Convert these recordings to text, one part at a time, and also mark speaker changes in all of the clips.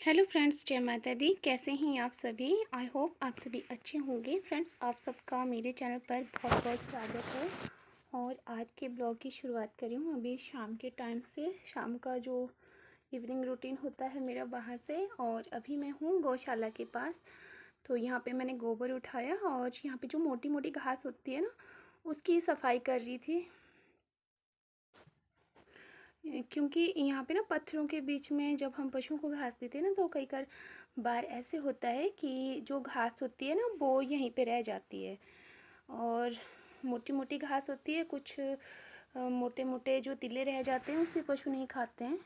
Speaker 1: Hello friends, जय माता दी। कैसे हैं आप सभी? आई होप आप सभी अच्छे होंगे। फ्रेंड्स, आप सबका मेरे चैनल पर बहुत बहुत स्वागत है। और आज के ब्लॉग की शुरुआत करी हूँ अभी शाम के टाइम से। शाम का जो इवनिंग रूटीन होता है मेरा बाहर से। और अभी मैं हूँ गौशाला के पास। तो यहाँ पे मैंने गोबर उठाया और यहाँ पे जो मोटी मोटी घास होती है ना, उसकी सफाई कर रही थी। क्योंकि यहाँ पे ना पत्थरों के बीच में जब हम पशुओं को घास देते हैं ना, तो कई बार ऐसे होता है कि जो घास होती है ना वो यहीं पे रह जाती है। और मोटी मोटी घास होती है, कुछ मोटे मोटे जो तिले रह जाते हैं उसे पशु नहीं खाते हैं,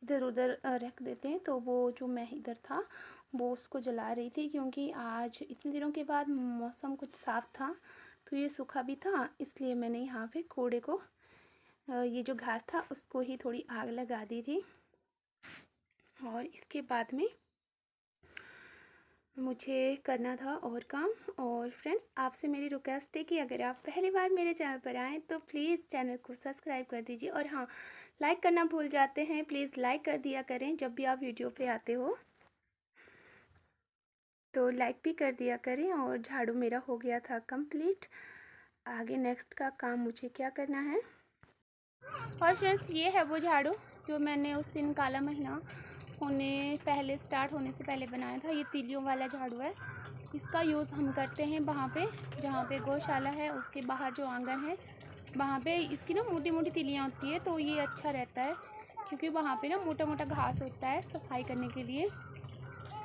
Speaker 1: इधर उधर रख देते हैं। तो वो जो मैं इधर था वो उसको जला रही थी, क्योंकि आज इतने दिनों के बाद मौसम कुछ साफ़ था तो ये सूखा भी था, इसलिए मैंने यहाँ पे कूड़े को ये जो घास था उसको ही थोड़ी आग लगा दी थी। और इसके बाद में मुझे करना था और काम। और फ्रेंड्स, आपसे मेरी रिक्वेस्ट है कि अगर आप पहली बार मेरे चैनल पर आएँ तो प्लीज़ चैनल को सब्सक्राइब कर दीजिए। और हाँ, लाइक करना भूल जाते हैं, प्लीज़ लाइक कर दिया करें जब भी आप वीडियो पे आते हो, तो लाइक भी कर दिया करें। और झाड़ू मेरा हो गया था कंप्लीट। आगे नेक्स्ट का काम मुझे क्या करना है। और फ्रेंड्स, ये है वो झाड़ू जो मैंने उस दिन काला महीना स्टार्ट होने से पहले बनाया था। ये तीलियों वाला झाड़ू है। इसका यूज़ हम करते हैं वहाँ पे जहाँ पे गौशाला है, उसके बाहर जो आंगन है वहाँ पे इसकी ना मोटी मोटी तीलियाँ होती है, तो ये अच्छा रहता है क्योंकि वहाँ पे ना मोटा मोटा घास होता है सफाई करने के लिए,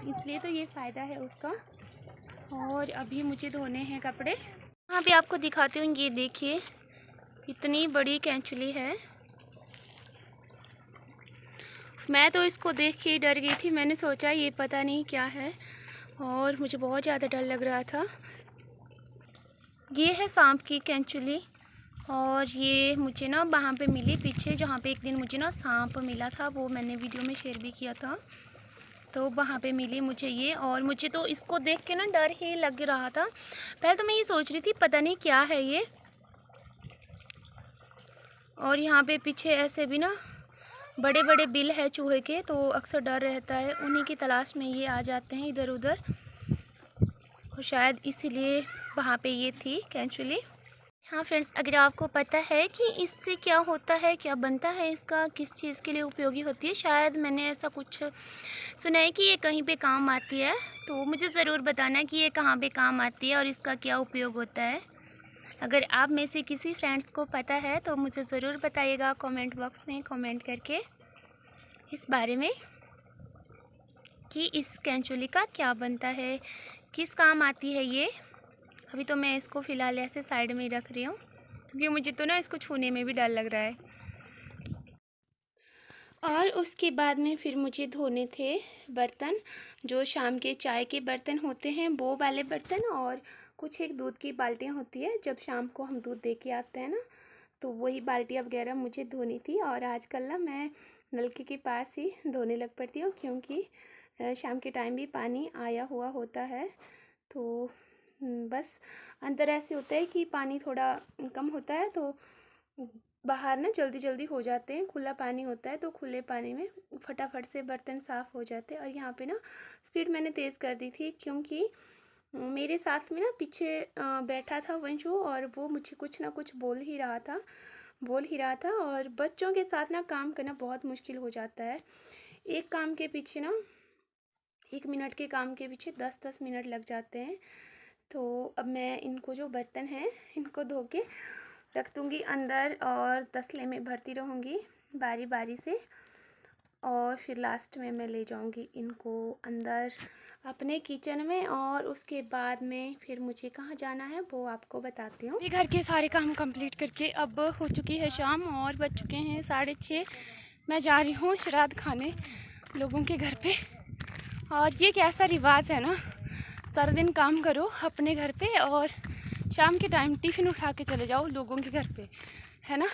Speaker 1: इसलिए तो ये फ़ायदा है उसका। और अभी मुझे धोने हैं कपड़े। यहाँ पे आपको दिखाती हूँ, ये देखिए इतनी बड़ी कैंचुली है। मैं तो इसको देख के डर गई थी, मैंने सोचा ये पता नहीं क्या है, और मुझे बहुत ज़्यादा डर लग रहा था। ये है सांप की कैंचुली, और ये मुझे ना वहाँ पे मिली पीछे, जहाँ पे एक दिन मुझे ना सांप मिला था, वो मैंने वीडियो में शेयर भी किया था। तो वहाँ पे मिली मुझे ये, और मुझे तो इसको देख के ना डर ही लग रहा था। पहले तो मैं ये सोच रही थी पता नहीं क्या है ये। और यहाँ पे पीछे ऐसे भी ना बड़े बड़े बिल है चूहे के, तो अक्सर डर रहता है, उन्हीं की तलाश में ये आ जाते हैं इधर उधर, और शायद इसीलिए वहाँ पे ये थी कैंचुली। हाँ फ्रेंड्स, अगर आपको पता है कि इससे क्या होता है, क्या बनता है, इसका किस चीज़ के लिए उपयोगी होती है, शायद मैंने ऐसा कुछ सुना है कि ये कहीं पे काम आती है, तो मुझे ज़रूर बताना कि ये कहाँ पे काम आती है और इसका क्या उपयोग होता है। अगर आप में से किसी फ्रेंड्स को पता है तो मुझे ज़रूर बताइएगा कमेंट बॉक्स में कमेंट करके इस बारे में कि इस कैंचुली का क्या बनता है, किस काम आती है ये। अभी तो मैं इसको फ़िलहाल ऐसे साइड में ही रख रही हूँ, क्योंकि मुझे तो ना इसको छूने में भी डर लग रहा है। और उसके बाद में फिर मुझे धोने थे बर्तन, जो शाम के चाय के बर्तन होते हैं वो वाले बर्तन, और कुछ एक दूध की बाल्टियाँ होती है, जब शाम को हम दूध दे के आते हैं ना, तो वही बाल्टियाँ वगैरह मुझे धोनी थी। और आजकल ना मैं नलके के पास ही धोने लग पड़ती हूँ, क्योंकि शाम के टाइम भी पानी आया हुआ होता है। तो बस अंदर ऐसे होता है कि पानी थोड़ा कम होता है, तो बाहर ना जल्दी जल्दी हो जाते हैं, खुला पानी होता है तो खुले पानी में फटाफट से बर्तन साफ़ हो जाते हैं। और यहाँ पे ना स्पीड मैंने तेज़ कर दी थी, क्योंकि मेरे साथ में ना पीछे बैठा था वंशु, और वो मुझे कुछ ना कुछ बोल ही रहा था। और बच्चों के साथ ना काम करना बहुत मुश्किल हो जाता है। एक काम के पीछे ना 1 मिनट के काम के पीछे 10-10 मिनट लग जाते हैं। तो अब मैं इनको जो बर्तन हैं इनको धो के रख दूँगी अंदर, और तसले में भरती रहूँगी बारी बारी से, और फिर लास्ट में मैं ले जाऊँगी इनको अंदर अपने किचन में। और उसके बाद में फिर मुझे कहाँ जाना है वो आपको बताती हूँ। घर के सारे काम कंप्लीट करके अब हो चुकी है शाम, और बज चुके हैं 6:30। मैं जा रही हूँ श्राद्ध खाने लोगों के घर पे। और ये कैसा रिवाज है ना, सारा दिन काम करो अपने घर पे और शाम के टाइम टिफ़िन उठा के चले जाओ लोगों के घर पे, है ना।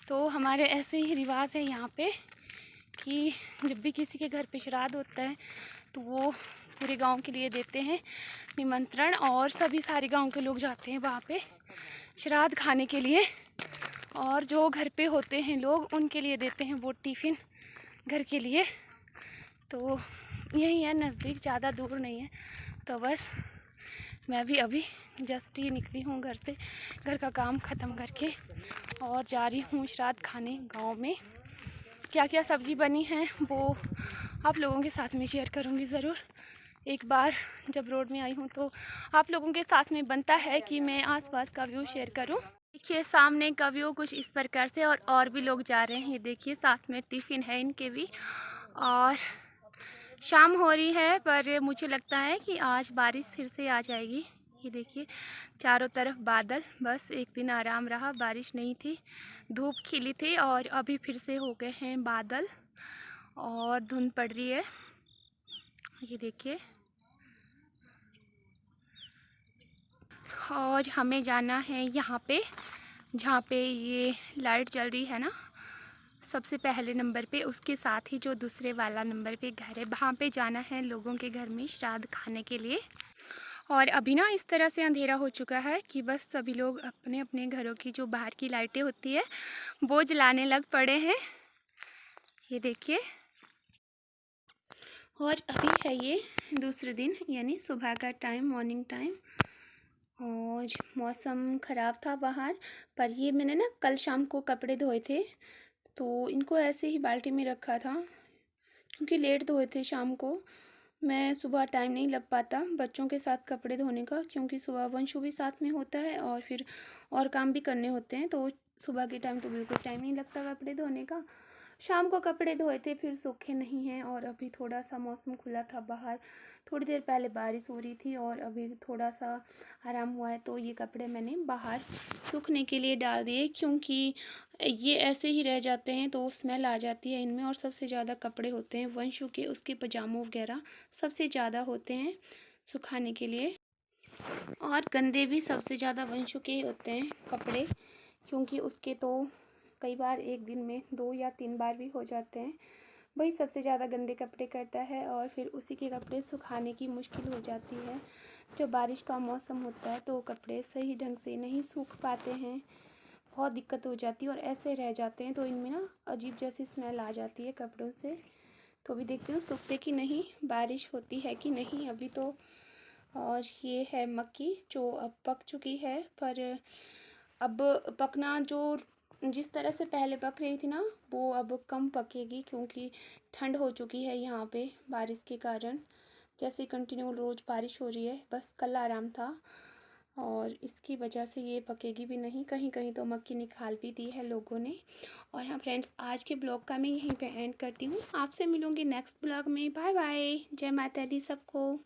Speaker 1: तो हमारे ऐसे ही रिवाज है यहाँ पे कि जब भी किसी के घर पे श्राद्ध होता है तो वो पूरे गांव के लिए देते हैं निमंत्रण, और सभी सारे गांव के लोग जाते हैं वहाँ पे श्राद्ध खाने के लिए। और जो घर पे होते हैं लोग उनके लिए देते हैं वो टिफ़िन घर के लिए। तो यहीं है नज़दीक, ज़्यादा दूर नहीं है। तो बस मैं भी अभी जस्ट ही निकली हूँ घर से, घर का काम ख़त्म करके, और जा रही हूँ श्राद्ध खाने गांव में। क्या क्या सब्ज़ी बनी है वो आप लोगों के साथ में शेयर करूँगी ज़रूर। एक बार जब रोड में आई हूँ तो आप लोगों के साथ में बनता है कि मैं आसपास का व्यू शेयर करूँ। देखिए सामने का व्यू कुछ इस प्रकार से, और भी लोग जा रहे हैं। ये देखिए साथ में टिफ़िन है इनके भी। और शाम हो रही है पर मुझे लगता है कि आज बारिश फिर से आ जाएगी। ये देखिए चारों तरफ बादल, बस एक दिन आराम रहा, बारिश नहीं थी, धूप खिली थी, और अभी फिर से हो गए हैं बादल और धुंध पड़ रही है। ये देखिए, और हमें जाना है यहाँ पे जहाँ पे ये लाइट जल रही है ना, सबसे पहले नंबर पे, उसके साथ ही जो दूसरे वाला नंबर पे घर है, वहाँ पे जाना है लोगों के घर में श्राद्ध खाने के लिए। और अभी ना इस तरह से अंधेरा हो चुका है कि बस सभी लोग अपने अपने घरों की जो बाहर की लाइटें होती है वो जलाने लग पड़े हैं। ये देखिए, और अभी है ये दूसरे दिन, यानी सुबह का टाइम, मॉर्निंग टाइम, और मौसम ख़राब था बाहर। पर ये मैंने ना कल शाम को कपड़े धोए थे, तो इनको ऐसे ही बाल्टी में रखा था क्योंकि लेट धोए थे शाम को। मैं सुबह टाइम नहीं लग पाता बच्चों के साथ कपड़े धोने का, क्योंकि सुबह वंशु भी साथ में होता है और फिर और काम भी करने होते हैं, तो सुबह के टाइम तो बिल्कुल टाइम नहीं लगता कपड़े धोने का। शाम को कपड़े धोए थे, फिर सूखे नहीं हैं, और अभी थोड़ा सा मौसम खुला था बाहर, थोड़ी देर पहले बारिश हो रही थी और अभी थोड़ा सा आराम हुआ है, तो ये कपड़े मैंने बाहर सूखने के लिए डाल दिए, क्योंकि ये ऐसे ही रह जाते हैं तो स्मेल आ जाती है इनमें। और सबसे ज़्यादा कपड़े होते हैं वंशु के, उसके पजामों वगैरह सबसे ज़्यादा होते हैं सुखाने के लिए, और गंदे भी सबसे ज़्यादा वंशु के ही होते हैं कपड़े, क्योंकि उसके तो कई बार एक दिन में 2 या 3 बार भी हो जाते हैं। वही सबसे ज़्यादा गंदे कपड़े करता है, और फिर उसी के कपड़े सुखाने की मुश्किल हो जाती है। जब बारिश का मौसम होता है तो कपड़े सही ढंग से नहीं सूख पाते हैं, बहुत दिक्कत हो जाती है और ऐसे रह जाते हैं, तो इनमें ना अजीब जैसी स्मेल आ जाती है कपड़ों से। तो अभी देखती हूँ सूखते कि नहीं, बारिश होती है कि नहीं अभी तो। और ये है मक्की जो अब पक चुकी है, पर अब पकना जो जिस तरह से पहले पक रही थी ना, वो अब कम पकेगी, क्योंकि ठंड हो चुकी है यहाँ पे बारिश के कारण। जैसे कंटिन्यू रोज़ बारिश हो रही है, बस कल आराम था, और इसकी वजह से ये पकेगी भी नहीं। कहीं कहीं तो मक्की निकाल भी दी है लोगों ने। और हाँ फ्रेंड्स, आज के ब्लॉग का मैं यहीं पे एंड करती हूँ। आपसे मिलूँगी नेक्स्ट ब्लॉग में। बाय बाय, जय माता दी सबको।